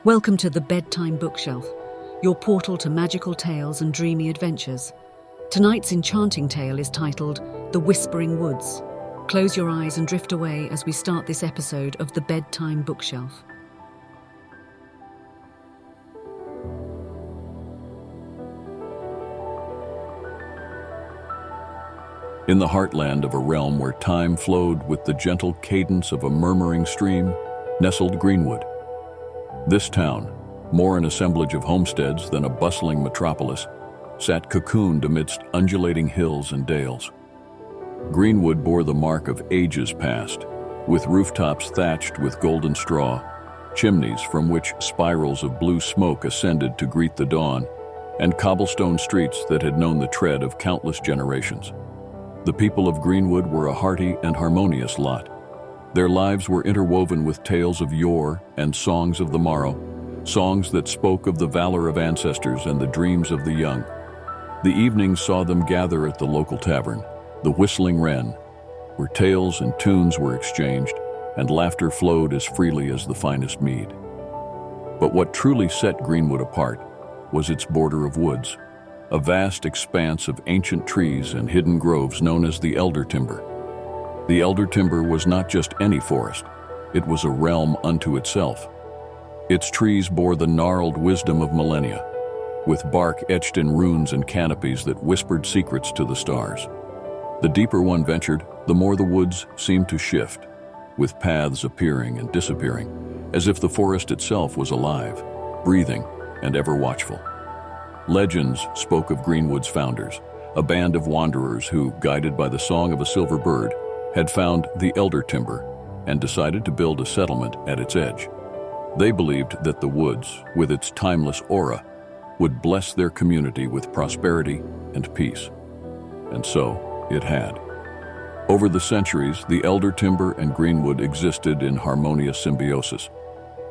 Welcome to the Bedtime Bookshelf, your portal to magical tales and dreamy adventures. Tonight's enchanting tale is titled The Whispering Woods. Close your eyes and drift away as we start this episode of the Bedtime Bookshelf. In the heartland of a realm where time flowed with the gentle cadence of a murmuring stream, nestled Greenwood. This town, more an assemblage of homesteads than a bustling metropolis, sat cocooned amidst undulating hills and dales. Greenwood bore the mark of ages past, with rooftops thatched with golden straw, chimneys from which spirals of blue smoke ascended to greet the dawn, and cobblestone streets that had known the tread of countless generations. The people of Greenwood were a hearty and harmonious lot. Their lives were interwoven with tales of yore and songs of the morrow, songs that spoke of the valor of ancestors and the dreams of the young. The evenings saw them gather at the local tavern, the Whistling Wren, where tales and tunes were exchanged and laughter flowed as freely as the finest mead. But what truly set Greenwood apart was its border of woods, a vast expanse of ancient trees and hidden groves known as the elder timber. The elder timber was not just any forest, it was a realm unto itself. Its trees bore the gnarled wisdom of millennia, with bark etched in runes and canopies that whispered secrets to the stars. The deeper one ventured, the more the woods seemed to shift, with paths appearing and disappearing, as if the forest itself was alive, breathing, and ever watchful. Legends spoke of Greenwood's founders, a band of wanderers who, guided by the song of a silver bird, had found the elder timber and decided to build a settlement at its edge. They believed that the woods, with its timeless aura, would bless their community with prosperity and peace. And so it had. Over the centuries, the elder timber and Greenwood existed in harmonious symbiosis,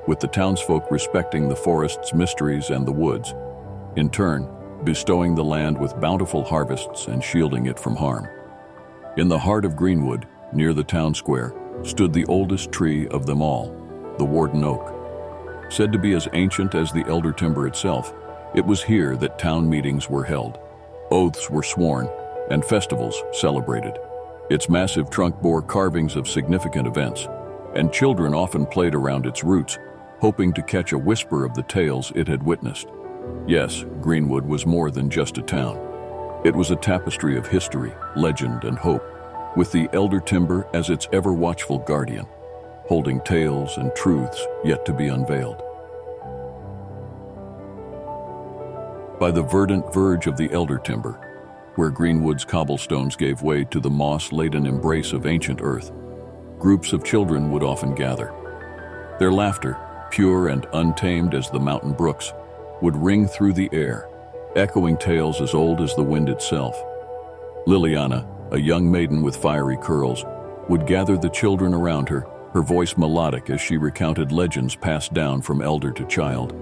with the townsfolk respecting the forest's mysteries and the woods, in turn, bestowing the land with bountiful harvests and shielding it from harm. In the heart of Greenwood, near the town square, stood the oldest tree of them all, the warden oak. Said to be as ancient as the elder timber itself, it was here that town meetings were held, oaths were sworn, and festivals celebrated. Its massive trunk bore carvings of significant events, and children often played around its roots, hoping to catch a whisper of the tales it had witnessed. Yes, Greenwood was more than just a town. It was a tapestry of history, legend, and hope, with the elder timber as its ever-watchful guardian, holding tales and truths yet to be unveiled. By the verdant verge of the elder timber, where Greenwood's cobblestones gave way to the moss-laden embrace of ancient earth, groups of children would often gather. Their laughter, pure and untamed as the mountain brooks, would ring through the air, echoing tales as old as the wind itself. Liliana, a young maiden with fiery curls, would gather the children around her, her voice melodic as she recounted legends passed down from elder to child.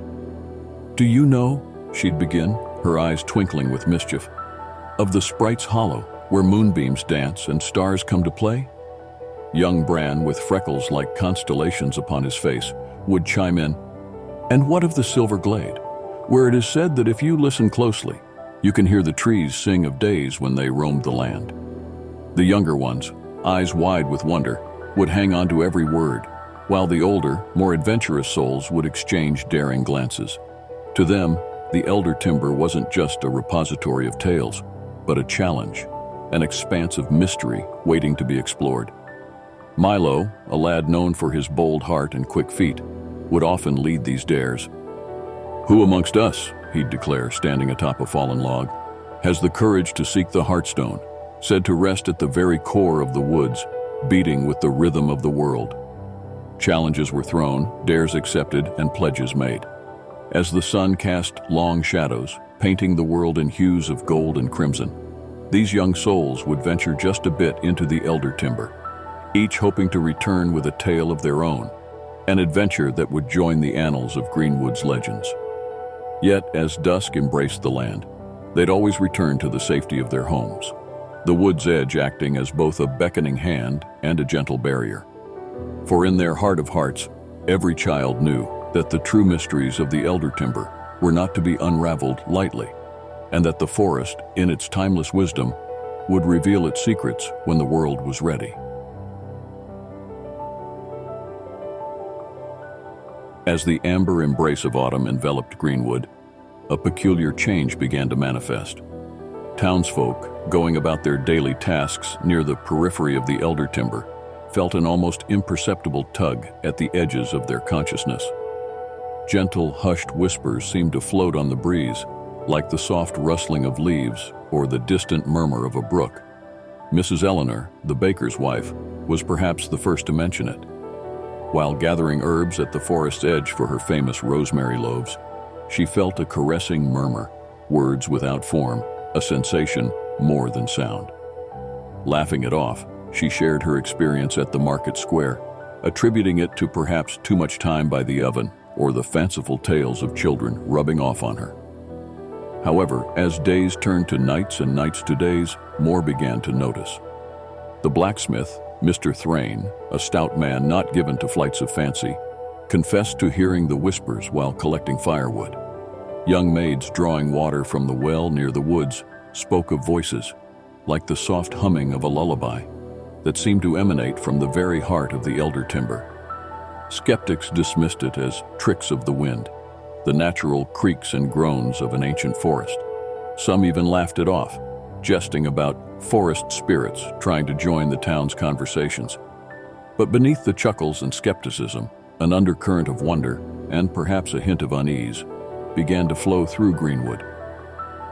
"Do you know," she'd begin, her eyes twinkling with mischief, "of the Sprite's Hollow, where moonbeams dance and stars come to play?" Young Bran, with freckles like constellations upon his face, would chime in, "And what of the Silver Glade, where it is said that if you listen closely, you can hear the trees sing of days when they roamed the land?" The younger ones, eyes wide with wonder, would hang on to every word, while the older, more adventurous souls would exchange daring glances. To them, the elder timber wasn't just a repository of tales, but a challenge, an expanse of mystery waiting to be explored. Milo, a lad known for his bold heart and quick feet, would often lead these dares. "Who amongst us," he'd declare, standing atop a fallen log, "has the courage to seek the Heartstone, said to rest at the very core of the woods, beating with the rhythm of the world?" Challenges were thrown, dares accepted, and pledges made. As the sun cast long shadows, painting the world in hues of gold and crimson, these young souls would venture just a bit into the elder timber, each hoping to return with a tale of their own, an adventure that would join the annals of Greenwood's legends. Yet, as dusk embraced the land, they'd always return to the safety of their homes, the wood's edge acting as both a beckoning hand and a gentle barrier. For in their heart of hearts, every child knew that the true mysteries of the elder timber were not to be unraveled lightly, and that the forest, in its timeless wisdom, would reveal its secrets when the world was ready. As the amber embrace of autumn enveloped Greenwood, a peculiar change began to manifest. Townsfolk, going about their daily tasks near the periphery of the elder timber, felt an almost imperceptible tug at the edges of their consciousness. Gentle, hushed whispers seemed to float on the breeze, like the soft rustling of leaves or the distant murmur of a brook. Mrs. Eleanor, the baker's wife, was perhaps the first to mention it. While gathering herbs at the forest's edge for her famous rosemary loaves, she felt a caressing murmur, words without form, a sensation more than sound. Laughing it off, she shared her experience at the market square, attributing it to perhaps too much time by the oven or the fanciful tales of children rubbing off on her. However, as days turned to nights and nights to days, more began to notice. The blacksmith, Mr. Thrain, a stout man not given to flights of fancy, confessed to hearing the whispers while collecting firewood. Young maids drawing water from the well near the woods spoke of voices, like the soft humming of a lullaby, that seemed to emanate from the very heart of the elder timber. Skeptics dismissed it as tricks of the wind, the natural creaks and groans of an ancient forest. Some even laughed it off, jesting about forest spirits trying to join the town's conversations. But beneath the chuckles and skepticism, an undercurrent of wonder, and perhaps a hint of unease, began to flow through Greenwood.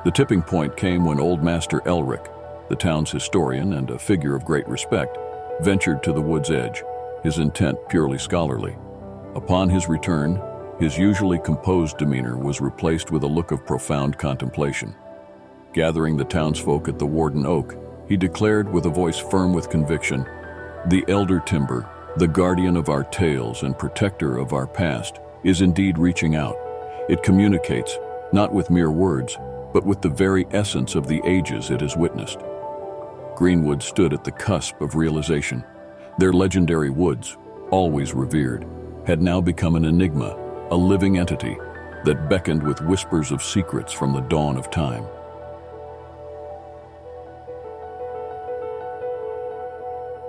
The tipping point came when old Master Elric, the town's historian and a figure of great respect, ventured to the wood's edge, his intent purely scholarly. Upon his return, his usually composed demeanor was replaced with a look of profound contemplation. Gathering the townsfolk at the Warden Oak, he declared with a voice firm with conviction, "The elder timber, the guardian of our tales and protector of our past, is indeed reaching out. It communicates, not with mere words, but with the very essence of the ages it has witnessed." Greenwood stood at the cusp of realization. Their legendary woods, always revered, had now become an enigma, a living entity that beckoned with whispers of secrets from the dawn of time.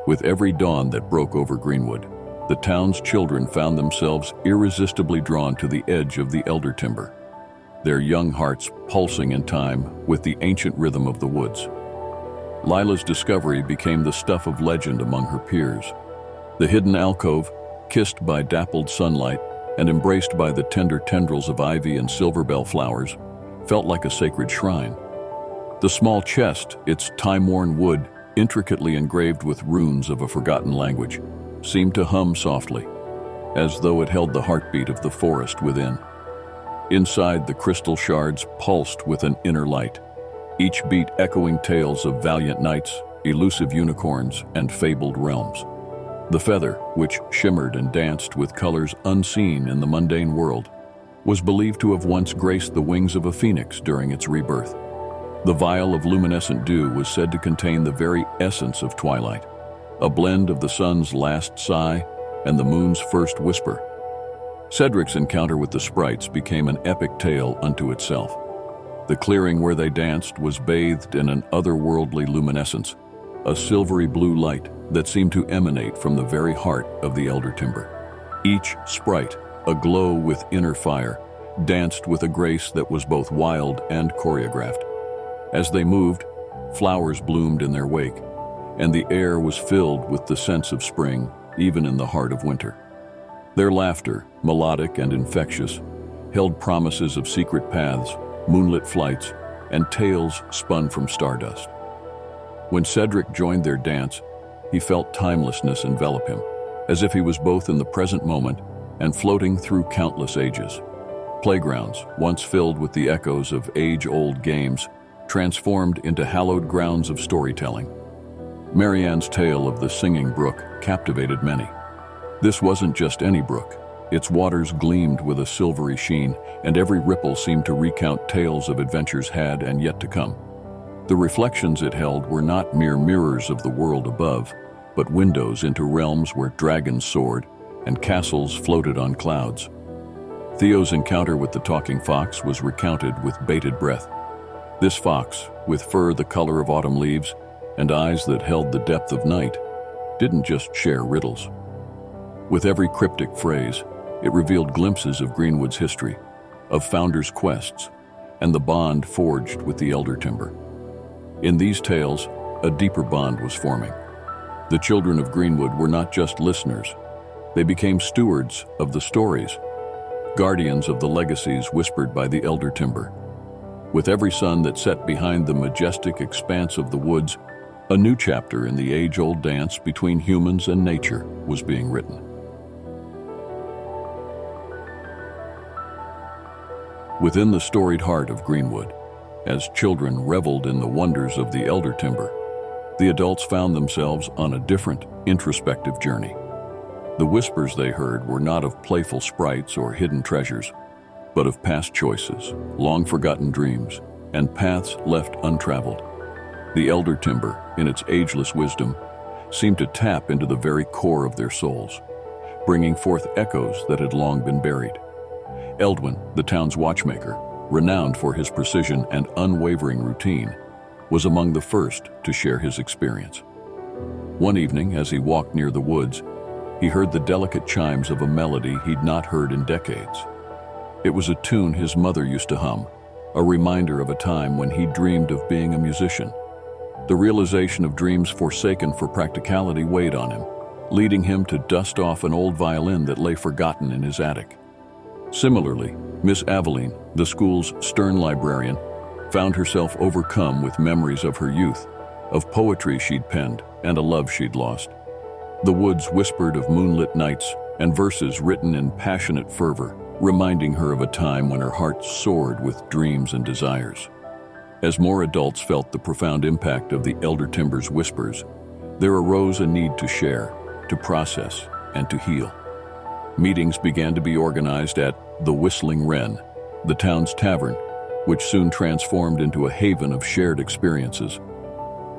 With every dawn that broke over Greenwood, the town's children found themselves irresistibly drawn to the edge of the elder timber, their young hearts pulsing in time with the ancient rhythm of the woods. Lila's discovery became the stuff of legend among her peers. The hidden alcove, kissed by dappled sunlight and embraced by the tender tendrils of ivy and silverbell flowers, felt like a sacred shrine. The small chest, its time-worn wood, intricately engraved with runes of a forgotten language, seemed to hum softly, as though it held the heartbeat of the forest within. Inside, the crystal shards pulsed with an inner light, each beat echoing tales of valiant knights, elusive unicorns, and fabled realms. The feather, which shimmered and danced with colors unseen in the mundane world, was believed to have once graced the wings of a phoenix during its rebirth. The vial of luminescent dew was said to contain the very essence of twilight, a blend of the sun's last sigh and the moon's first whisper. Cedric's encounter with the sprites became an epic tale unto itself. The clearing where they danced was bathed in an otherworldly luminescence, a silvery blue light that seemed to emanate from the very heart of the elder timber. Each sprite, aglow with inner fire, danced with a grace that was both wild and choreographed. As they moved, flowers bloomed in their wake, and the air was filled with the sense of spring, even in the heart of winter. Their laughter, melodic and infectious, held promises of secret paths, moonlit flights, and tales spun from stardust. When Cedric joined their dance, he felt timelessness envelop him, as if he was both in the present moment and floating through countless ages. Playgrounds, once filled with the echoes of age-old games, transformed into hallowed grounds of storytelling. Marianne's tale of the singing brook captivated many. This wasn't just any brook. Its waters gleamed with a silvery sheen, and every ripple seemed to recount tales of adventures had and yet to come. The reflections it held were not mere mirrors of the world above, but windows into realms where dragons soared and castles floated on clouds. Theo's encounter with the talking fox was recounted with bated breath. This fox, with fur the color of autumn leaves and eyes that held the depth of night, didn't just share riddles. With every cryptic phrase, it revealed glimpses of Greenwood's history, of founders' quests, and the bond forged with the elder timber. In these tales, a deeper bond was forming. The children of Greenwood were not just listeners. They became stewards of the stories, guardians of the legacies whispered by the elder timber. With every sun that set behind the majestic expanse of the woods, a new chapter in the age-old dance between humans and nature was being written. Within the storied heart of Greenwood, as children reveled in the wonders of the elder timber, the adults found themselves on a different, introspective journey. The whispers they heard were not of playful sprites or hidden treasures, but of past choices, long-forgotten dreams, and paths left untraveled. The elder timber, in its ageless wisdom, seemed to tap into the very core of their souls, bringing forth echoes that had long been buried. Eldwin, the town's watchmaker, renowned for his precision and unwavering routine, was among the first to share his experience. One evening, as he walked near the woods, he heard the delicate chimes of a melody he'd not heard in decades. It was a tune his mother used to hum, a reminder of a time when he dreamed of being a musician. The realization of dreams forsaken for practicality weighed on him, leading him to dust off an old violin that lay forgotten in his attic. Similarly, Miss Aveline, the school's stern librarian, found herself overcome with memories of her youth, of poetry she'd penned and a love she'd lost. The woods whispered of moonlit nights and verses written in passionate fervor, reminding her of a time when her heart soared with dreams and desires. As more adults felt the profound impact of the elder timber's whispers, there arose a need to share, to process, and to heal. Meetings began to be organized at the Whistling Wren, the town's tavern, which soon transformed into a haven of shared experiences.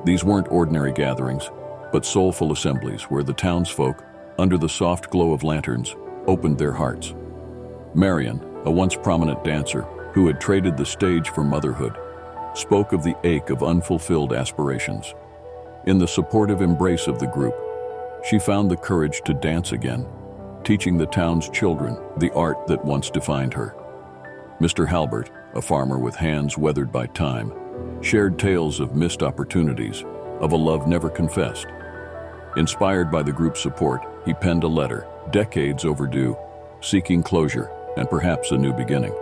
These weren't ordinary gatherings, but soulful assemblies where the townsfolk, under the soft glow of lanterns, opened their hearts. Marion, a once prominent dancer who had traded the stage for motherhood, spoke of the ache of unfulfilled aspirations. In the supportive embrace of the group, she found the courage to dance again, teaching the town's children the art that once defined her. Mr. Halbert, a farmer with hands weathered by time, shared tales of missed opportunities, of a love never confessed. Inspired by the group's support, he penned a letter, decades overdue, seeking closure and perhaps a new beginning.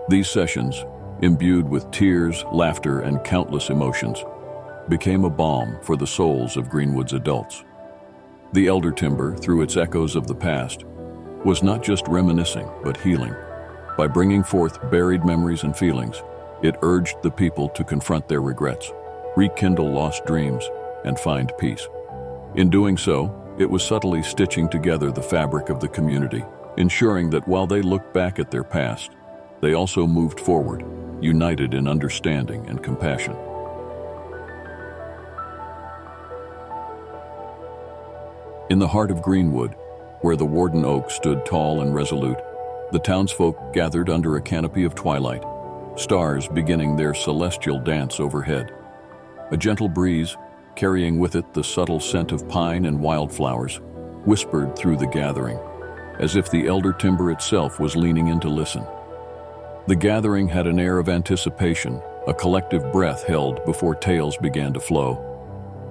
These sessions, imbued with tears, laughter, and countless emotions, became a balm for the souls of Greenwood's adults. The elder timber, through its echoes of the past, was not just reminiscing, but healing. By bringing forth buried memories and feelings, it urged the people to confront their regrets, rekindle lost dreams, and find peace. In doing so, it was subtly stitching together the fabric of the community, ensuring that while they looked back at their past, they also moved forward, united in understanding and compassion. In the heart of Greenwood, where the warden oak stood tall and resolute, the townsfolk gathered under a canopy of twilight, stars beginning their celestial dance overhead. A gentle breeze, carrying with it the subtle scent of pine and wildflowers, whispered through the gathering, as if the elder timber itself was leaning in to listen. The gathering had an air of anticipation, a collective breath held before tales began to flow.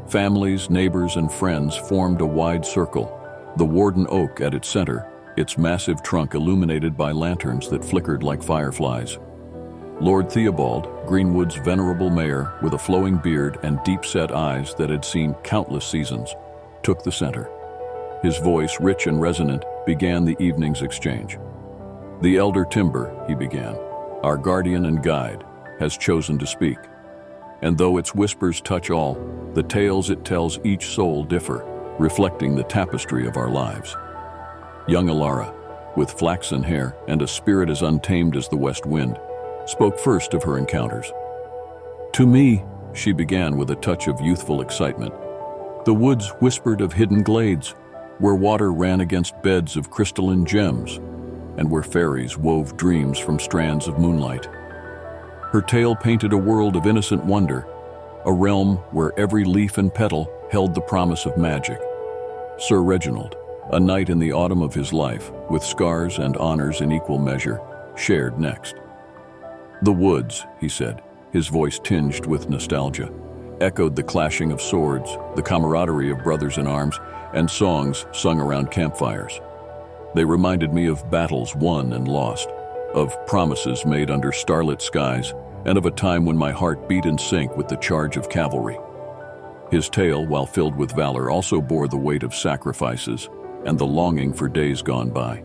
Families, neighbors, and friends formed a wide circle, the warden oak at its center, its massive trunk illuminated by lanterns that flickered like fireflies. Lord Theobald, Greenwood's venerable mayor with a flowing beard and deep-set eyes that had seen countless seasons, took the center. His voice, rich and resonant, began the evening's exchange. "The elder timber," he began, "our guardian and guide, has chosen to speak. And though its whispers touch all, the tales it tells each soul differ, reflecting the tapestry of our lives." Young Alara, with flaxen hair and a spirit as untamed as the west wind, spoke first of her encounters. "To me," she began with a touch of youthful excitement, "the woods whispered of hidden glades, where water ran against beds of crystalline gems. and where fairies wove dreams from strands of moonlight. Her tale painted a world of innocent wonder, a realm where every leaf and petal held the promise of magic. Sir Reginald, a knight in the autumn of his life, with scars and honors in equal measure, shared next. "The woods," he said, his voice tinged with nostalgia, echoed the clashing of swords, the camaraderie of brothers in arms, and songs sung around campfires. They reminded me of battles won and lost, of promises made under starlit skies, and of a time when my heart beat in sync with the charge of cavalry. His tale, while filled with valor, also bore the weight of sacrifices and the longing for days gone by.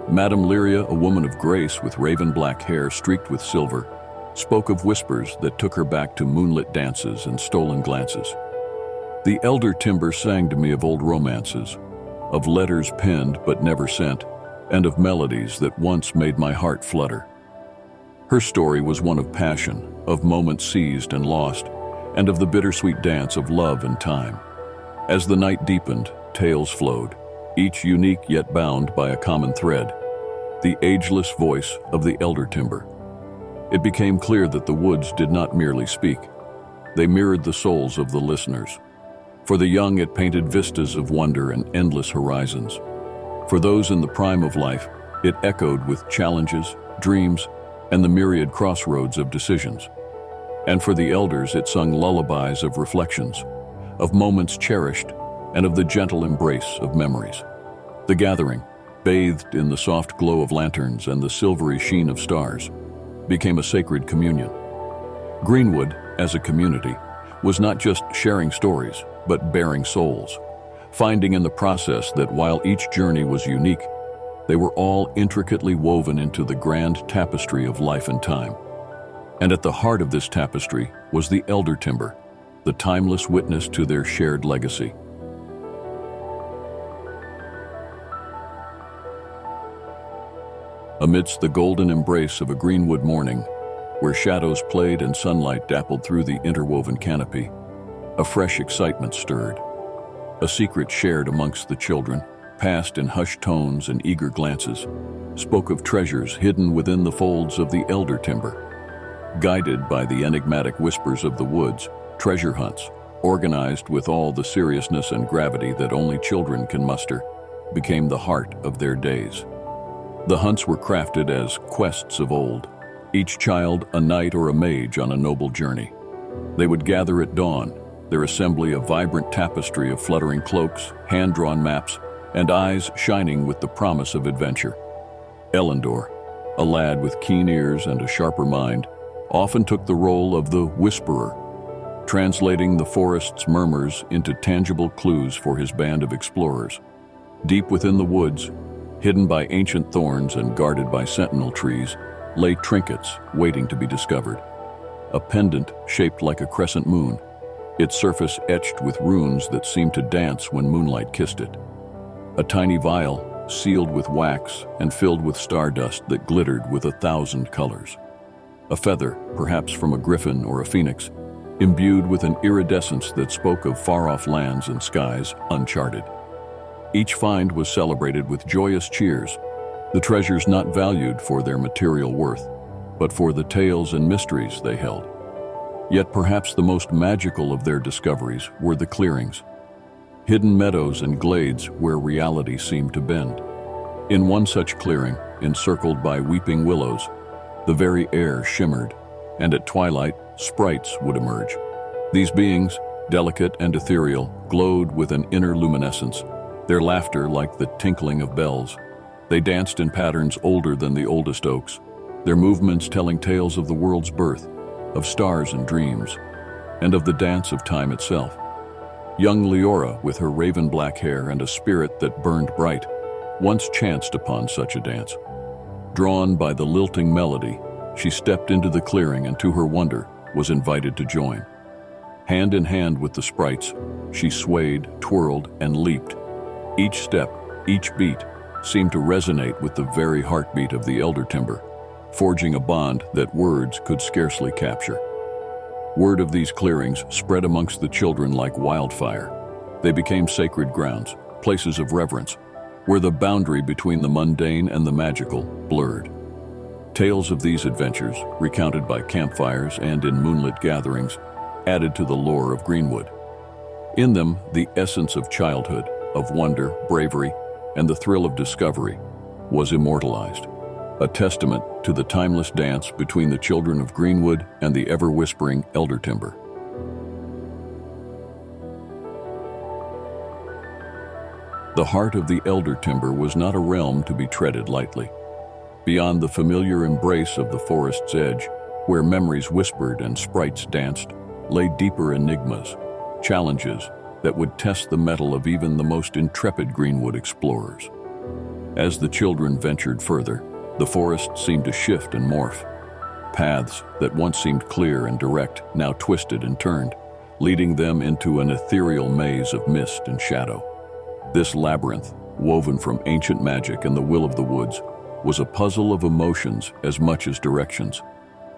Madame Lyria, a woman of grace with raven-black hair streaked with silver, spoke of whispers that took her back to moonlit dances and stolen glances. The elder timber sang to me of old romances, of letters penned but never sent, and of melodies that once made my heart flutter. Her story was one of passion, of moments seized and lost, and of the bittersweet dance of love and time. As the night deepened, tales flowed, each unique yet bound by a common thread, the ageless voice of the elder timber. It became clear that the woods did not merely speak. They mirrored the souls of the listeners. For the young, it painted vistas of wonder and endless horizons. For those in the prime of life, it echoed with challenges, dreams, and the myriad crossroads of decisions. And for the elders, it sung lullabies of reflections, of moments cherished, and of the gentle embrace of memories. The gathering, bathed in the soft glow of lanterns and the silvery sheen of stars, became a sacred communion. Greenwood, as a community, was not just sharing stories, but bearing souls, finding in the process that while each journey was unique, they were all intricately woven into the grand tapestry of life and time. And at the heart of this tapestry was the elder timber, the timeless witness to their shared legacy. Amidst the golden embrace of a Greenwood morning, where shadows played and sunlight dappled through the interwoven canopy, a fresh excitement stirred. A secret shared amongst the children, passed in hushed tones and eager glances, spoke of treasures hidden within the folds of the elder timber. Guided by the enigmatic whispers of the woods, treasure hunts, organized with all the seriousness and gravity that only children can muster, became the heart of their days. The hunts were crafted as quests of old, each child a knight or a mage on a noble journey. They would gather at dawn, their assembly a vibrant tapestry of fluttering cloaks, hand-drawn maps, and eyes shining with the promise of adventure. Elendor, a lad with keen ears and a sharper mind, often took the role of the whisperer, translating the forest's murmurs into tangible clues for his band of explorers. Deep within the woods, hidden by ancient thorns and guarded by sentinel trees, lay trinkets waiting to be discovered. A pendant shaped like a crescent moon, its surface etched with runes that seemed to dance when moonlight kissed it. A tiny vial, sealed with wax and filled with stardust that glittered with 1,000 colors. A feather, perhaps from a griffin or a phoenix, imbued with an iridescence that spoke of far-off lands and skies uncharted. Each find was celebrated with joyous cheers, the treasures not valued for their material worth, but for the tales and mysteries they held. Yet perhaps the most magical of their discoveries were the clearings, hidden meadows and glades where reality seemed to bend. In one such clearing, encircled by weeping willows, the very air shimmered, and at twilight, sprites would emerge. These beings, delicate and ethereal, glowed with an inner luminescence, their laughter like the tinkling of bells. They danced in patterns older than the oldest oaks, their movements telling tales of the world's birth, of stars and dreams, and of the dance of time itself. Young Leora, with her raven-black hair and a spirit that burned bright, once chanced upon such a dance. Drawn by the lilting melody, she stepped into the clearing and, to her wonder, was invited to join. Hand in hand with the sprites, she swayed, twirled, and leaped. Each step, each beat, seemed to resonate with the very heartbeat of the elder timber, forging a bond that words could scarcely capture. Word of these clearings spread amongst the children like wildfire. They became sacred grounds, places of reverence, where the boundary between the mundane and the magical blurred. Tales of these adventures, recounted by campfires and in moonlit gatherings, added to the lore of Greenwood. In them, the essence of childhood, of wonder, bravery, and the thrill of discovery was immortalized, a testament to the timeless dance between the children of Greenwood and the ever-whispering elder timber. The heart of the elder timber was not a realm to be treaded lightly. Beyond the familiar embrace of the forest's edge, where memories whispered and sprites danced, lay deeper enigmas, challenges that would test the mettle of even the most intrepid Greenwood explorers. As the children ventured further, the forest seemed to shift and morph. Paths that once seemed clear and direct now twisted and turned, leading them into an ethereal maze of mist and shadow. This labyrinth, woven from ancient magic and the will of the woods, was a puzzle of emotions as much as directions.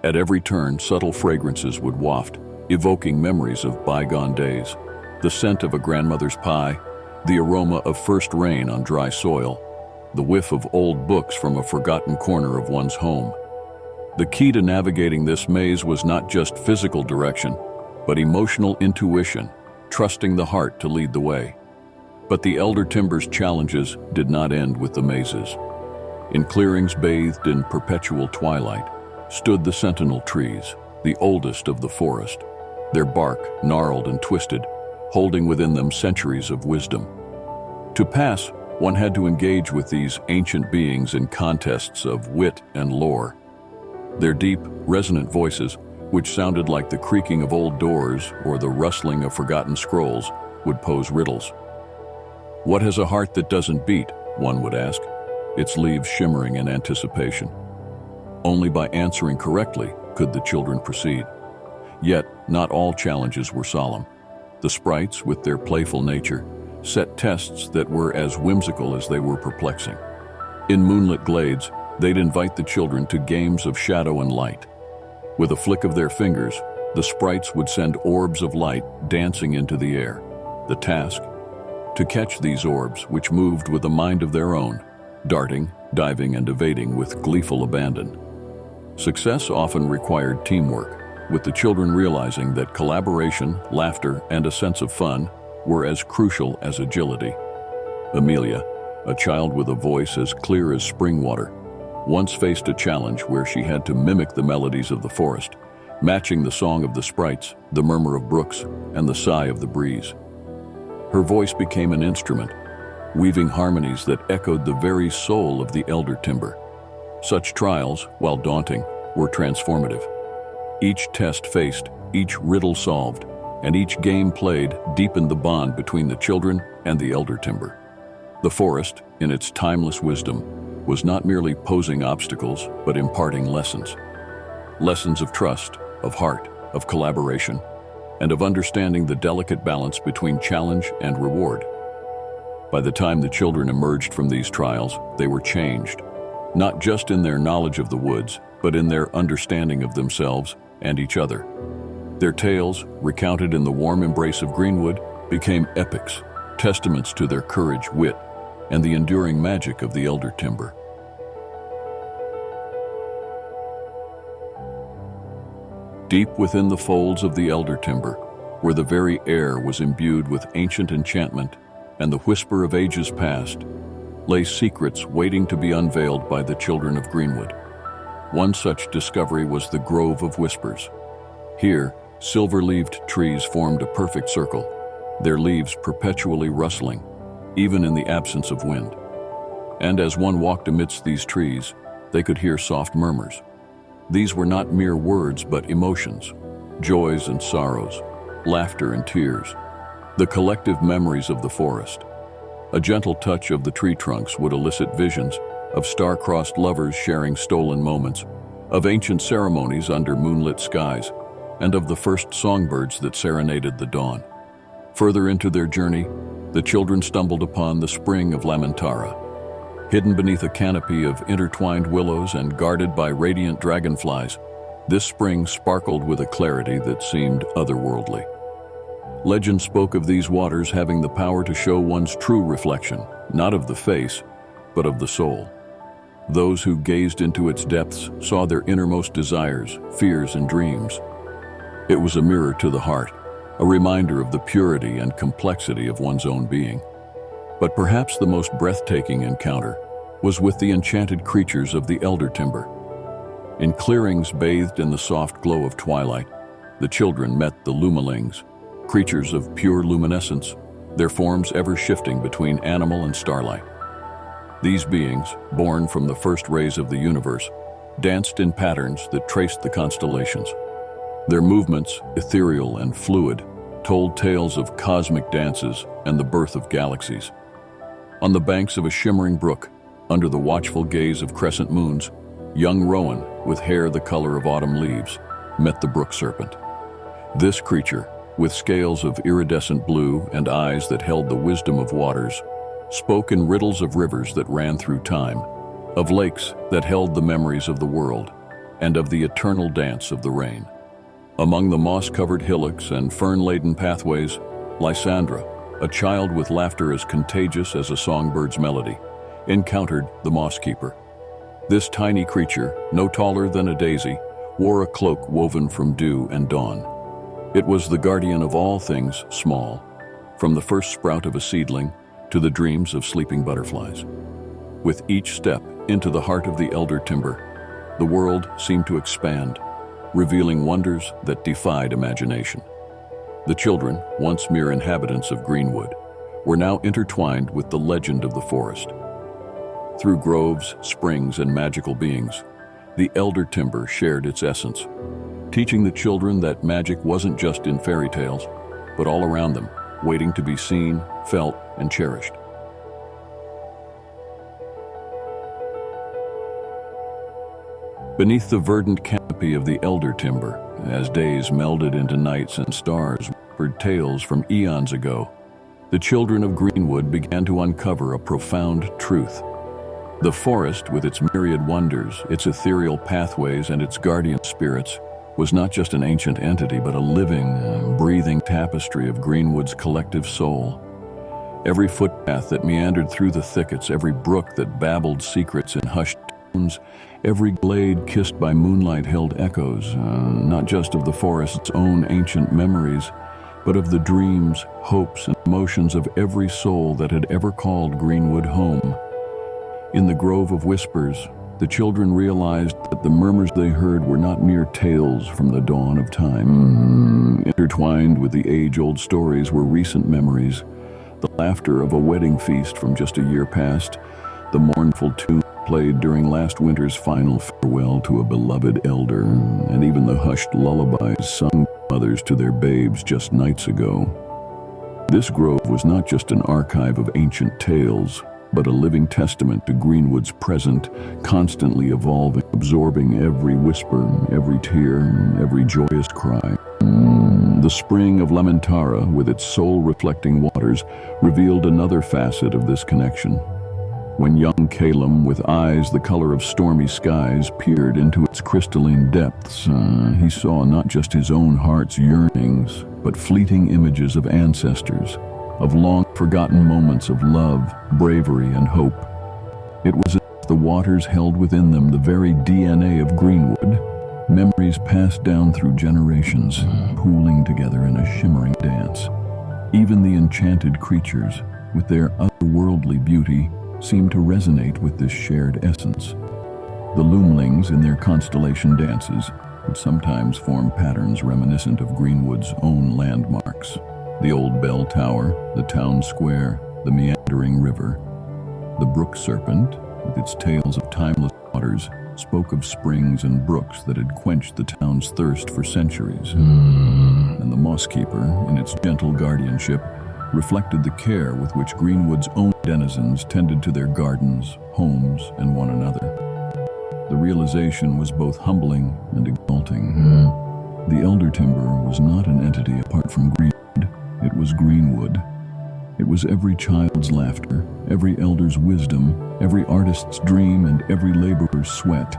At every turn, subtle fragrances would waft, evoking memories of bygone days. The scent of a grandmother's pie, the aroma of first rain on dry soil, the whiff of old books from a forgotten corner of one's home. The key to navigating this maze was not just physical direction, but emotional intuition, trusting the heart to lead the way. But the elder timber's challenges did not end with the mazes. In clearings bathed in perpetual twilight stood the sentinel trees, the oldest of the forest, their bark gnarled and twisted, holding within them centuries of wisdom. To pass, one had to engage with these ancient beings in contests of wit and lore. Their deep, resonant voices, which sounded like the creaking of old doors or the rustling of forgotten scrolls, would pose riddles. What has a heart that doesn't beat? One would ask, its leaves shimmering in anticipation. Only by answering correctly could the children proceed. Yet, not all challenges were solemn. The sprites, with their playful nature, set tests that were as whimsical as they were perplexing. In moonlit glades, they'd invite the children to games of shadow and light. With a flick of their fingers, the sprites would send orbs of light dancing into the air. The task? To catch these orbs, which moved with a mind of their own, darting, diving, and evading with gleeful abandon. Success often required teamwork, with the children realizing that collaboration, laughter, and a sense of fun were as crucial as agility. Amelia, a child with a voice as clear as spring water, once faced a challenge where she had to mimic the melodies of the forest, matching the song of the sprites, the murmur of brooks, and the sigh of the breeze. Her voice became an instrument, weaving harmonies that echoed the very soul of the elder timber. Such trials, while daunting, were transformative. Each test faced, each riddle solved, and each game played deepened the bond between the children and the elder timber. The forest, in its timeless wisdom, was not merely posing obstacles, but imparting lessons. Lessons of trust, of heart, of collaboration, and of understanding the delicate balance between challenge and reward. By the time the children emerged from these trials, they were changed, not just in their knowledge of the woods, but in their understanding of themselves and each other. Their tales, recounted in the warm embrace of Greenwood, became epics, testaments to their courage, wit, and the enduring magic of the elder timber. Deep within the folds of the elder timber, where the very air was imbued with ancient enchantment and the whisper of ages past, lay secrets waiting to be unveiled by the children of Greenwood. One such discovery was the Grove of Whispers. Here, silver-leaved trees formed a perfect circle, their leaves perpetually rustling, even in the absence of wind. And as one walked amidst these trees, they could hear soft murmurs. These were not mere words, but emotions, joys and sorrows, laughter and tears, the collective memories of the forest. A gentle touch of the tree trunks would elicit visions of star-crossed lovers sharing stolen moments, of ancient ceremonies under moonlit skies, and of the first songbirds that serenaded the dawn. Further into their journey, the children stumbled upon the Spring of Lamentara. Hidden beneath a canopy of intertwined willows and guarded by radiant dragonflies, this spring sparkled with a clarity that seemed otherworldly. Legend spoke of these waters having the power to show one's true reflection, not of the face, but of the soul. Those who gazed into its depths saw their innermost desires, fears, and dreams. It was a mirror to the heart, a reminder of the purity and complexity of one's own being. But perhaps the most breathtaking encounter was with the enchanted creatures of the elder timber. In clearings bathed in the soft glow of twilight, the children met the lumelings, creatures of pure luminescence, their forms ever shifting between animal and starlight. These beings, born from the first rays of the universe, danced in patterns that traced the constellations. Their movements, ethereal and fluid, told tales of cosmic dances and the birth of galaxies. On the banks of a shimmering brook, under the watchful gaze of crescent moons, young Rowan, with hair the color of autumn leaves, met the brook serpent. This creature, with scales of iridescent blue and eyes that held the wisdom of waters, spoke in riddles of rivers that ran through time, of lakes that held the memories of the world, and of the eternal dance of the rain. Among the moss-covered hillocks and fern-laden pathways, Lysandra, a child with laughter as contagious as a songbird's melody, encountered the moss keeper. This tiny creature, no taller than a daisy, wore a cloak woven from dew and dawn. It was the guardian of all things small, from the first sprout of a seedling to the dreams of sleeping butterflies. With each step into the heart of the elder timber, the world seemed to expand, revealing wonders that defied imagination. The children, once mere inhabitants of Greenwood, were now intertwined with the legend of the forest. Through groves, springs, and magical beings, the elder timber shared its essence, teaching the children that magic wasn't just in fairy tales, but all around them, waiting to be seen, felt, and cherished. Beneath the verdant canopy of the elder timber, as days melded into nights and stars whispered tales from eons ago, the children of Greenwood began to uncover a profound truth. The forest, with its myriad wonders, its ethereal pathways, and its guardian spirits, was not just an ancient entity, but a living, breathing tapestry of Greenwood's collective soul. Every footpath that meandered through the thickets, every brook that babbled secrets in hushed tones, every glade kissed by moonlight held echoes, not just of the forest's own ancient memories, but of the dreams, hopes, and emotions of every soul that had ever called Greenwood home. In the grove of whispers, the children realized that the murmurs they heard were not mere tales from the dawn of time. Intertwined with the age-old stories were recent memories, the laughter of a wedding feast from just a year past, the mournful tune played during last winter's final farewell to a beloved elder, and even the hushed lullabies sung by mothers to their babes just nights ago. This grove was not just an archive of ancient tales, but a living testament to Greenwood's present, constantly evolving, absorbing every whisper, every tear, every joyous cry. The spring of Lamentara, with its soul-reflecting waters, revealed another facet of this connection. When young Calum, with eyes the color of stormy skies, peered into its crystalline depths, he saw not just his own heart's yearnings, but fleeting images of ancestors, of long-forgotten moments of love, bravery, and hope. It was as if the waters held within them the very DNA of Greenwood, memories passed down through generations, pooling together in a shimmering dance. Even the enchanted creatures, with their otherworldly beauty, seemed to resonate with this shared essence. The loomlings in their constellation dances would sometimes form patterns reminiscent of Greenwood's own landmarks. The old bell tower, the town square, the meandering river. The brook serpent, with its tales of timeless waters, spoke of springs and brooks that had quenched the town's thirst for centuries. And the moss keeper, in its gentle guardianship, reflected the care with which Greenwood's own denizens tended to their gardens, homes, and one another. The realization was both humbling and exalting. The elder timber was not an entity apart from Greenwood. It was Greenwood. It was every child's laughter, every elder's wisdom, every artist's dream, and every laborer's sweat.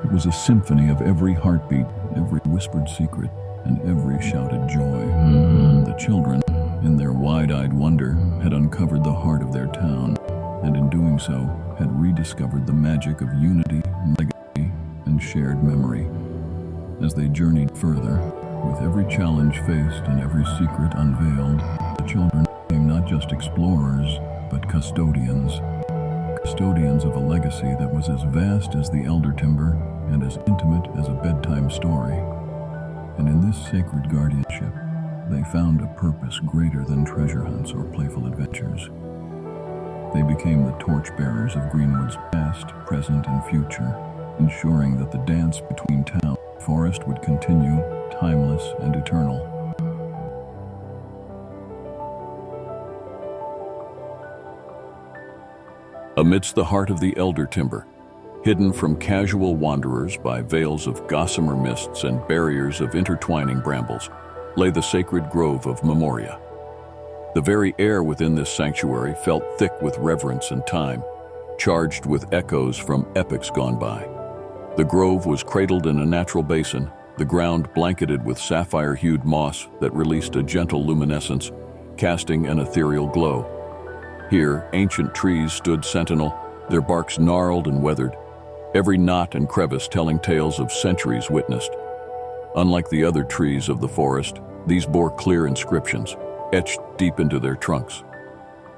It was a symphony of every heartbeat, every whispered secret. and every shouted joy. The children, in their wide-eyed wonder, had uncovered the heart of their town, and in doing so, had rediscovered the magic of unity, legacy, and shared memory. As they journeyed further, with every challenge faced and every secret unveiled, the children became not just explorers, but custodians of a legacy that was as vast as the elder timber and as intimate as a bedtime story. And in this sacred guardianship, they found a purpose greater than treasure hunts or playful adventures. They became the torchbearers of Greenwood's past, present, and future, ensuring that the dance between town and forest would continue, timeless and eternal. Amidst the heart of the elder timber, hidden from casual wanderers by veils of gossamer mists and barriers of intertwining brambles, lay the sacred grove of Memoria. The very air within this sanctuary felt thick with reverence and time, charged with echoes from epochs gone by. The grove was cradled in a natural basin, the ground blanketed with sapphire-hued moss that released a gentle luminescence, casting an ethereal glow. Here, ancient trees stood sentinel, their barks gnarled and weathered, every knot and crevice telling tales of centuries witnessed. Unlike the other trees of the forest, these bore clear inscriptions, etched deep into their trunks.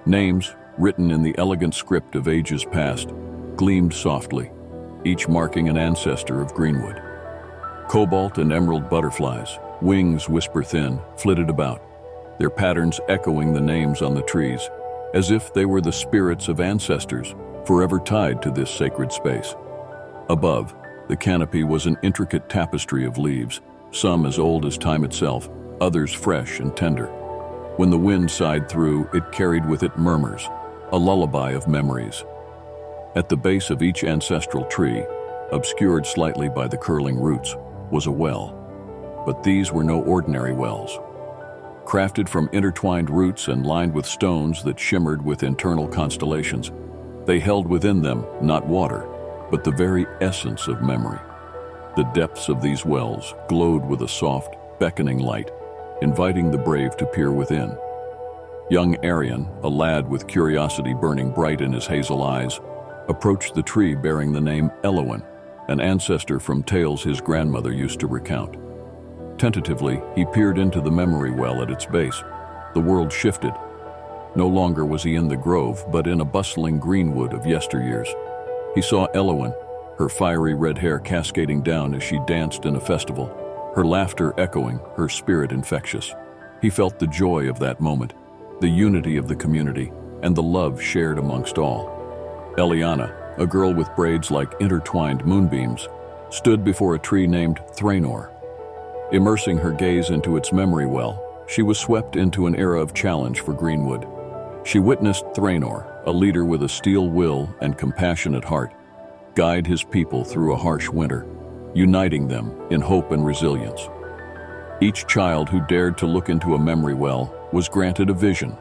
Names, written in the elegant script of ages past, gleamed softly, each marking an ancestor of Greenwood. Cobalt and emerald butterflies, wings whisper thin, flitted about, their patterns echoing the names on the trees, as if they were the spirits of ancestors forever tied to this sacred space. Above, the canopy was an intricate tapestry of leaves, some as old as time itself, others fresh and tender. When the wind sighed through, it carried with it murmurs, a lullaby of memories. At the base of each ancestral tree, obscured slightly by the curling roots, was a well. But these were no ordinary wells. Crafted from intertwined roots and lined with stones that shimmered with internal constellations, they held within them not water, but the very essence of memory. The depths of these wells glowed with a soft, beckoning light, inviting the brave to peer within. Young Arian, a lad with curiosity burning bright in his hazel eyes, approached the tree bearing the name Elowen, an ancestor from tales his grandmother used to recount. Tentatively, he peered into the memory well at its base. The world shifted. No longer was he in the grove, but in a bustling Greenwood of yesteryears. He saw Elowen, her fiery red hair cascading down as she danced in a festival, her laughter echoing, her spirit infectious. He felt the joy of that moment, the unity of the community, and the love shared amongst all. Eliana, a girl with braids like intertwined moonbeams, stood before a tree named Thranor. Immersing her gaze into its memory well, she was swept into an era of challenge for Greenwood. She witnessed Thranor, a leader with a steel will and compassionate heart, guide his people through a harsh winter, uniting them in hope and resilience. Each child who dared to look into a memory well was granted a vision,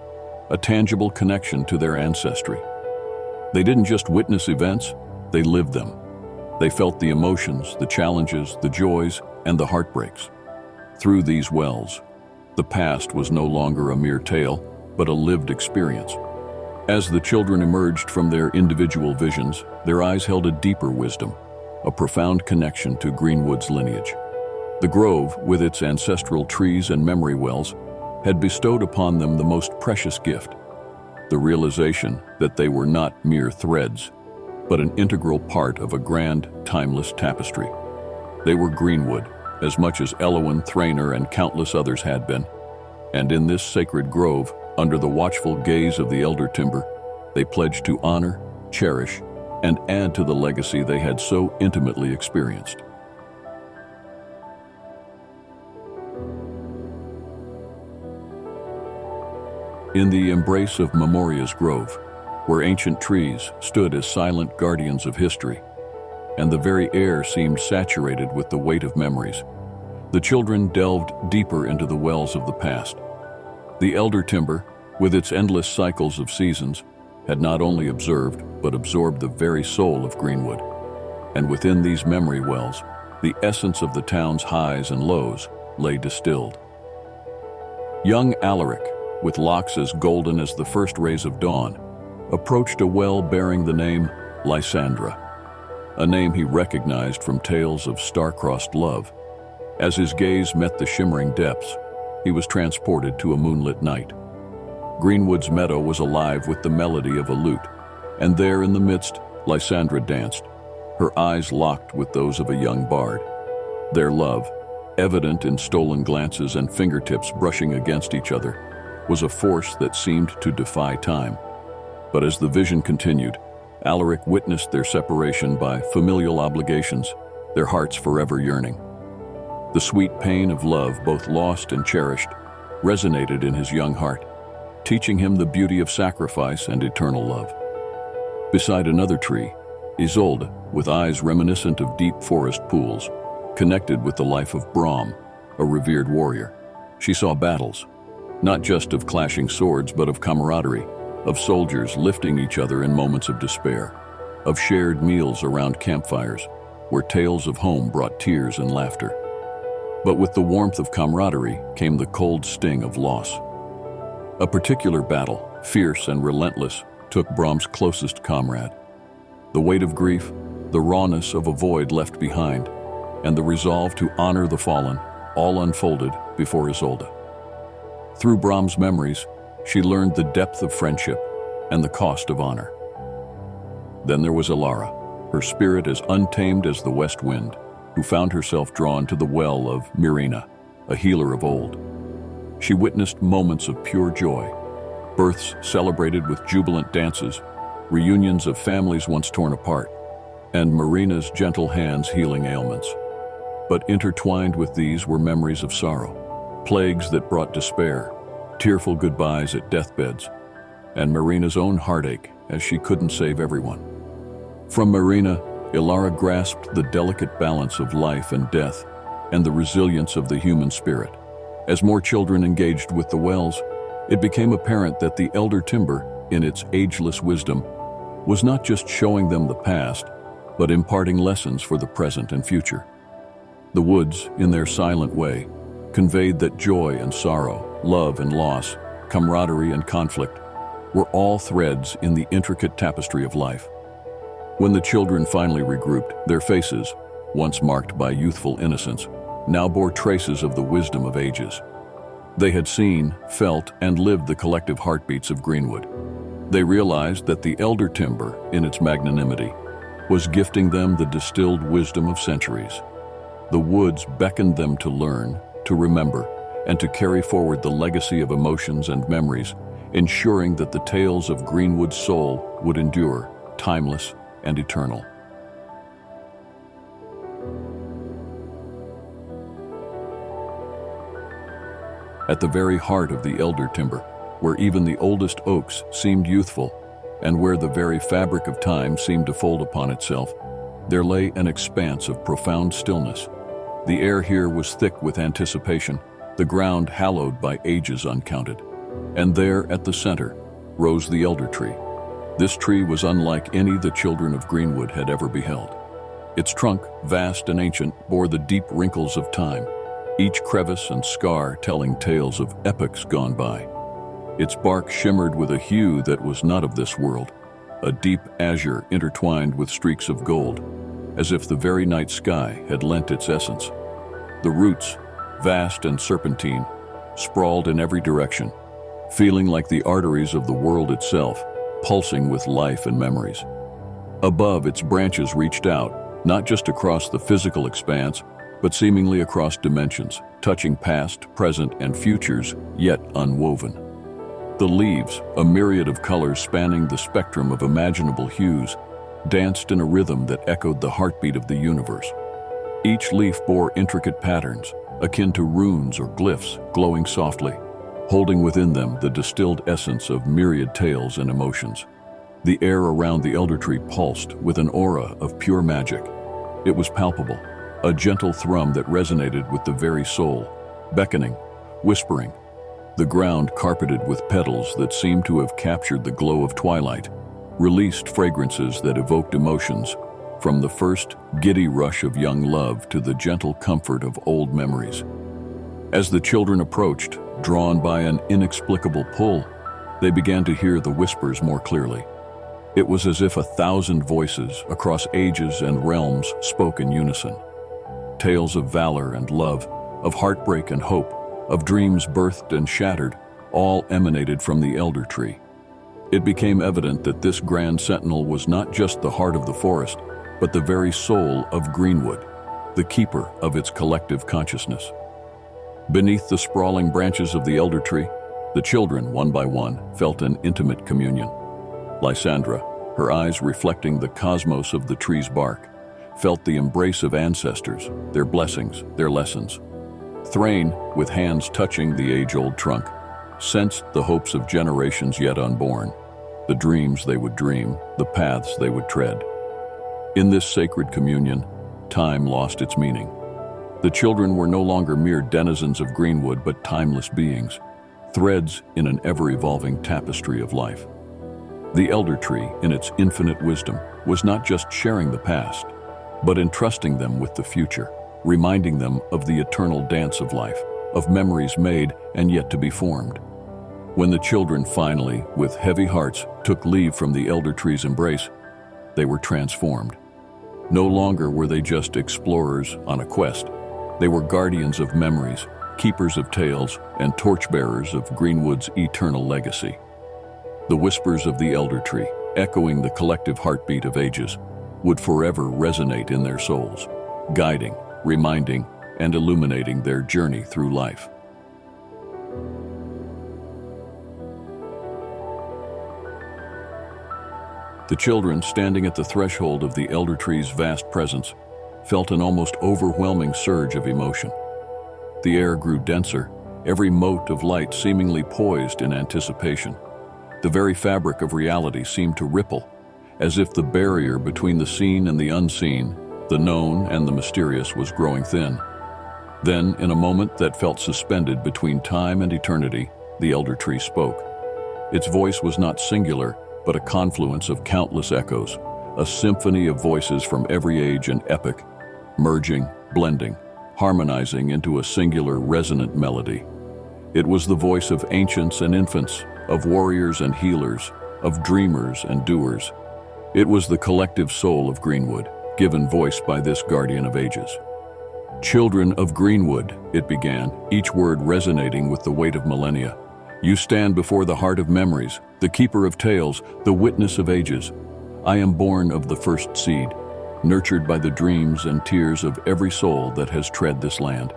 a tangible connection to their ancestry. They didn't just witness events, they lived them. They felt the emotions, the challenges, the joys, and the heartbreaks. Through these wells, the past was no longer a mere tale, but a lived experience. As the children emerged from their individual visions, their eyes held a deeper wisdom, a profound connection to Greenwood's lineage. The grove, with its ancestral trees and memory wells, had bestowed upon them the most precious gift, the realization that they were not mere threads, but an integral part of a grand, timeless tapestry. They were Greenwood, as much as Elowen, Thranor, and countless others had been, and in this sacred grove, under the watchful gaze of the elder timber, they pledged to honor, cherish, and add to the legacy they had so intimately experienced. In the embrace of Memoria's grove, where ancient trees stood as silent guardians of history, and the very air seemed saturated with the weight of memories, the children delved deeper into the wells of the past. The elder timber, with its endless cycles of seasons, had not only observed but absorbed the very soul of Greenwood. And within these memory wells, the essence of the town's highs and lows, lay distilled. Young Alaric, with locks as golden as the first rays of dawn, approached a well bearing the name Lysandra, a name he recognized from tales of star-crossed love. As his gaze met the shimmering depths, he was transported to a moonlit night. Greenwood's meadow was alive with the melody of a lute, and there in the midst, Lysandra danced, her eyes locked with those of a young bard. Their love, evident in stolen glances and fingertips brushing against each other, was a force that seemed to defy time. But as the vision continued, Alaric witnessed their separation by familial obligations, their hearts forever yearning. The sweet pain of love, both lost and cherished, resonated in his young heart, teaching him the beauty of sacrifice and eternal love. Beside another tree, Isolde, with eyes reminiscent of deep forest pools, connected with the life of Brahm, a revered warrior. She saw battles, not just of clashing swords, but of camaraderie, of soldiers lifting each other in moments of despair, of shared meals around campfires, where tales of home brought tears and laughter. But with the warmth of camaraderie came the cold sting of loss. A particular battle, fierce and relentless, took Brahm's closest comrade. The weight of grief, the rawness of a void left behind, and the resolve to honor the fallen, all unfolded before Isolde. Through Brahm's memories, she learned the depth of friendship and the cost of honor. Then there was Alara, her spirit as untamed as the west wind, who found herself drawn to the well of Myrina, a healer of old. She witnessed moments of pure joy, births celebrated with jubilant dances, reunions of families once torn apart, and Myrina's gentle hands healing ailments. But intertwined with these were memories of sorrow, plagues that brought despair, tearful goodbyes at deathbeds, and Myrina's own heartache as she couldn't save everyone. From Myrina, Ilara grasped the delicate balance of life and death and the resilience of the human spirit. As more children engaged with the wells, it became apparent that the elder timber, in its ageless wisdom, was not just showing them the past, but imparting lessons for the present and future. The woods, in their silent way, conveyed that joy and sorrow, love and loss, camaraderie and conflict, were all threads in the intricate tapestry of life. When the children finally regrouped, their faces, once marked by youthful innocence, now bore traces of the wisdom of ages. They had seen, felt, and lived the collective heartbeats of Greenwood. They realized that the elder timber, in its magnanimity, was gifting them the distilled wisdom of centuries. The woods beckoned them to learn, to remember, and to carry forward the legacy of emotions and memories, ensuring that the tales of Greenwood's soul would endure, timeless and eternal. At the very heart of the elder timber, where even the oldest oaks seemed youthful, and where the very fabric of time seemed to fold upon itself, there lay an expanse of profound stillness. The air here was thick with anticipation, the ground hallowed by ages uncounted. And there, at the center, rose the elder tree. This tree was unlike any the children of Greenwood had ever beheld. Its trunk, vast and ancient, bore the deep wrinkles of time, each crevice and scar telling tales of epochs gone by. Its bark shimmered with a hue that was not of this world, a deep azure intertwined with streaks of gold, as if the very night sky had lent its essence. The roots, vast and serpentine, sprawled in every direction, feeling like the arteries of the world itself, pulsing with life and memories. Above, its branches reached out, not just across the physical expanse, but seemingly across dimensions, touching past, present, and futures, yet unwoven. The leaves, a myriad of colors spanning the spectrum of imaginable hues, danced in a rhythm that echoed the heartbeat of the universe. Each leaf bore intricate patterns, akin to runes or glyphs, glowing softly, holding within them the distilled essence of myriad tales and emotions. The air around the elder tree pulsed with an aura of pure magic. It was palpable, a gentle thrum that resonated with the very soul, beckoning, whispering. The ground, carpeted with petals that seemed to have captured the glow of twilight, released fragrances that evoked emotions, from the first giddy rush of young love to the gentle comfort of old memories. As the children approached, drawn by an inexplicable pull, they began to hear the whispers more clearly. It was as if 1,000 voices across ages and realms spoke in unison. Tales of valor and love, of heartbreak and hope, of dreams birthed and shattered, all emanated from the elder tree. It became evident that this grand sentinel was not just the heart of the forest, but the very soul of Greenwood, the keeper of its collective consciousness. Beneath the sprawling branches of the elder tree, the children, one by one, felt an intimate communion. Lysandra, her eyes reflecting the cosmos of the tree's bark, felt the embrace of ancestors, their blessings, their lessons. Thrain, with hands touching the age-old trunk, sensed the hopes of generations yet unborn, the dreams they would dream, the paths they would tread. In this sacred communion, time lost its meaning. The children were no longer mere denizens of Greenwood, but timeless beings, threads in an ever-evolving tapestry of life. The elder tree, in its infinite wisdom, was not just sharing the past, but entrusting them with the future, reminding them of the eternal dance of life, of memories made and yet to be formed. When the children finally, with heavy hearts, took leave from the elder tree's embrace, they were transformed. No longer were they just explorers on a quest. They were guardians of memories, keepers of tales, and torchbearers of Greenwood's eternal legacy. The whispers of the elder tree, echoing the collective heartbeat of ages, would forever resonate in their souls, guiding, reminding, and illuminating their journey through life. The children, standing at the threshold of the elder tree's vast presence, felt an almost overwhelming surge of emotion. The air grew denser, every mote of light seemingly poised in anticipation. The very fabric of reality seemed to ripple, as if the barrier between the seen and the unseen, the known and the mysterious, was growing thin. Then, in a moment that felt suspended between time and eternity, the elder tree spoke. Its voice was not singular, but a confluence of countless echoes, a symphony of voices from every age and epoch, merging, blending, harmonizing into a singular resonant melody. It was the voice of ancients and infants, of warriors and healers, of dreamers and doers. It was the collective soul of Greenwood, given voice by this guardian of ages. "Children of Greenwood," it began, each word resonating with the weight of millennia. "You stand before the heart of memories, the keeper of tales, the witness of ages. I am born of the first seed, nurtured by the dreams and tears of every soul that has tread this land."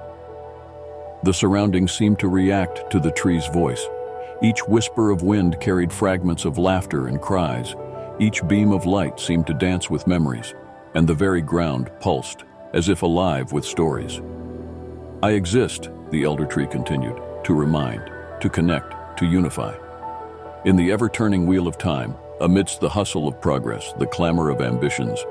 The surroundings seemed to react to the tree's voice. Each whisper of wind carried fragments of laughter and cries. Each beam of light seemed to dance with memories, and the very ground pulsed, as if alive with stories. "I exist," the elder tree continued, "to remind, to connect, to unify. In the ever-turning wheel of time, amidst the hustle of progress, the clamor of ambitions,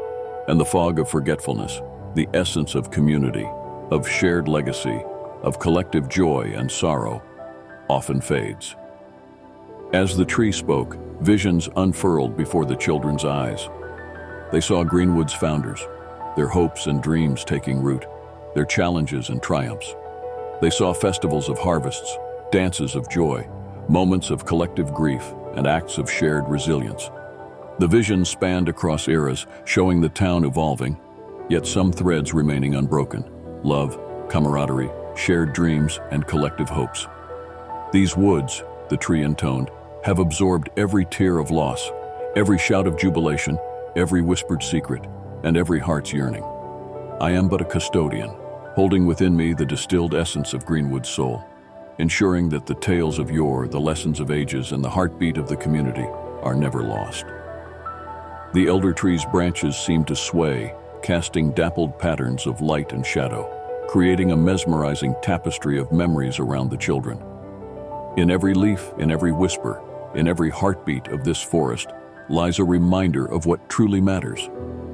and the fog of forgetfulness, the essence of community, of shared legacy, of collective joy and sorrow, often fades." As the tree spoke, visions unfurled before the children's eyes. They saw Greenwood's founders, their hopes and dreams taking root, their challenges and triumphs. They saw festivals of harvests, dances of joy, moments of collective grief, and acts of shared resilience. The vision spanned across eras, showing the town evolving, yet some threads remaining unbroken: love, camaraderie, shared dreams, and collective hopes. "These woods," the tree intoned, "have absorbed every tear of loss, every shout of jubilation, every whispered secret, and every heart's yearning. I am but a custodian, holding within me the distilled essence of Greenwood's soul, ensuring that the tales of yore, the lessons of ages, and the heartbeat of the community are never lost." The elder tree's branches seemed to sway, casting dappled patterns of light and shadow, creating a mesmerizing tapestry of memories around the children. In every leaf, in every whisper, in every heartbeat of this forest lies a reminder of what truly matters: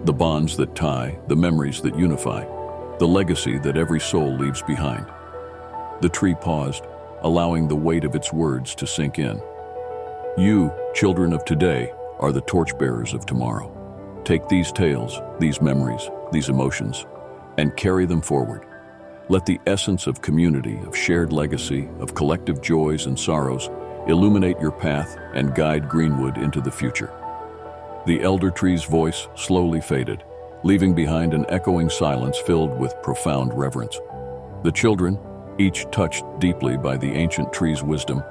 the bonds that tie, the memories that unify, the legacy that every soul leaves behind. The tree paused, allowing the weight of its words to sink in. "You, children of today, are the torchbearers of tomorrow. Take these tales, these memories, these emotions, and carry them forward. Let the essence of community, of shared legacy, of collective joys and sorrows illuminate your path and guide Greenwood into the future. The elder tree's voice slowly faded, leaving behind an echoing silence filled with profound reverence. The children, each touched deeply by the ancient tree's wisdom,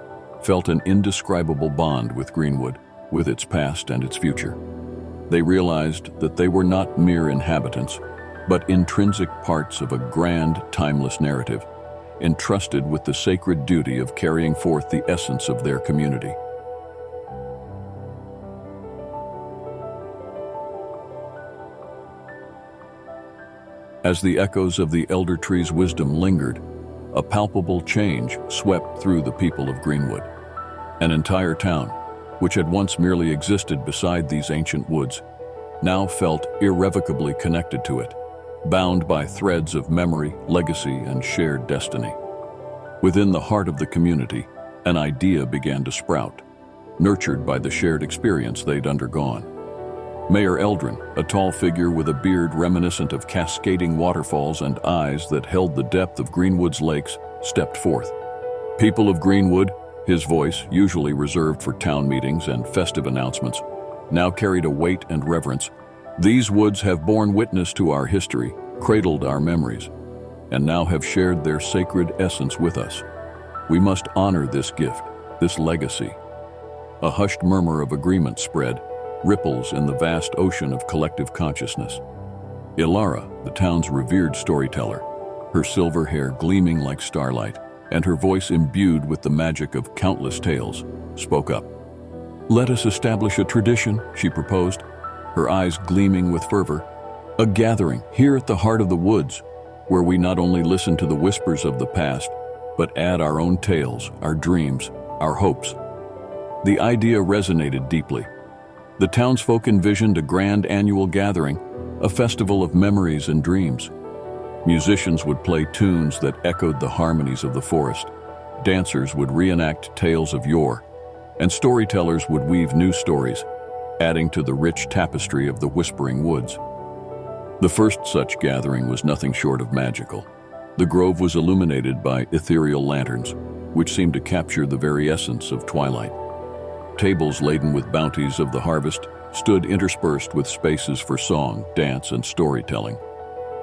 felt an indescribable bond with Greenwood, with its past and its future. They realized that they were not mere inhabitants, but intrinsic parts of a grand, timeless narrative, entrusted with the sacred duty of carrying forth the essence of their community. As the echoes of the elder tree's wisdom lingered, a palpable change swept through the people of Greenwood. An entire town, which had once merely existed beside these ancient woods, now felt irrevocably connected to it, bound by threads of memory, legacy, and shared destiny. Within the heart of the community, an idea began to sprout, nurtured by the shared experience they'd undergone. Mayor Eldrin, a tall figure with a beard reminiscent of cascading waterfalls and eyes that held the depth of Greenwood's lakes, stepped forth. "People of Greenwood," his voice, usually reserved for town meetings and festive announcements, now carried a weight and reverence. "These woods have borne witness to our history, cradled our memories, and now have shared their sacred essence with us. We must honor this gift, this legacy." A hushed murmur of agreement spread, ripples in the vast ocean of collective consciousness. Ilara, the town's revered storyteller, her silver hair gleaming like starlight, and her voice imbued with the magic of countless tales, spoke up. "Let us establish a tradition," she proposed, her eyes gleaming with fervor. "A gathering here at the heart of the woods, where we not only listen to the whispers of the past, but add our own tales, our dreams, our hopes." The idea resonated deeply. The townsfolk envisioned a grand annual gathering, a festival of memories and dreams. Musicians would play tunes that echoed the harmonies of the forest, dancers would reenact tales of yore, and storytellers would weave new stories, adding to the rich tapestry of the Whispering Woods. The first such gathering was nothing short of magical. The grove was illuminated by ethereal lanterns, which seemed to capture the very essence of twilight. Tables laden with bounties of the harvest stood interspersed with spaces for song, dance, and storytelling.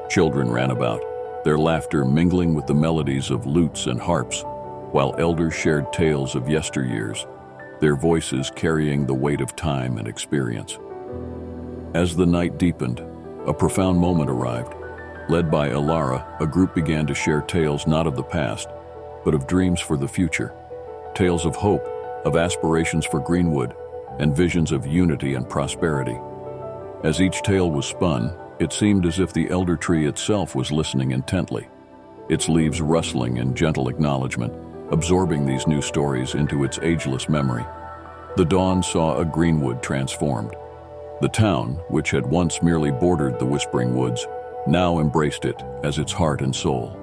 Children ran about, their laughter mingling with the melodies of lutes and harps, while elders shared tales of yesteryears, their voices carrying the weight of time and experience. As the night deepened, a profound moment arrived. Led by Ilara, a group began to share tales not of the past, but of dreams for the future. Tales of hope, of aspirations for Greenwood, and visions of unity and prosperity. As each tale was spun, it seemed as if the elder tree itself was listening intently, its leaves rustling in gentle acknowledgement, absorbing these new stories into its ageless memory. The dawn saw a Greenwood transformed. The town, which had once merely bordered the Whispering Woods, now embraced it as its heart and soul.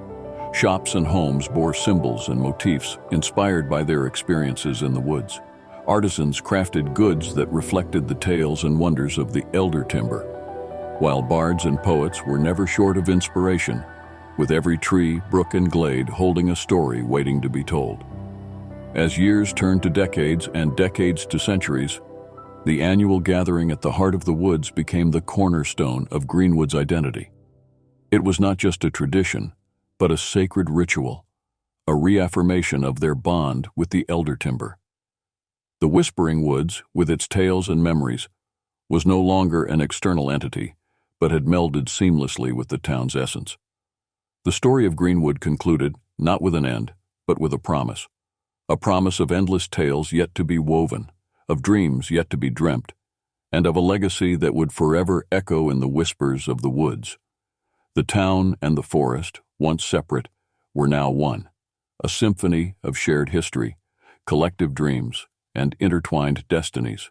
Shops and homes bore symbols and motifs inspired by their experiences in the woods. Artisans crafted goods that reflected the tales and wonders of the elder timber, while bards and poets were never short of inspiration, with every tree, brook, and glade holding a story waiting to be told. As years turned to decades and decades to centuries, the annual gathering at the heart of the woods became the cornerstone of Greenwood's identity. It was not just a tradition, but a sacred ritual, a reaffirmation of their bond with the elder timber. The Whispering Woods, with its tales and memories, was no longer an external entity, but had melded seamlessly with the town's essence. The story of Greenwood concluded, not with an end, but with a promise of endless tales yet to be woven, of dreams yet to be dreamt, and of a legacy that would forever echo in the whispers of the woods. The town and the forest, once separate, were now one, a symphony of shared history, collective dreams, and intertwined destinies.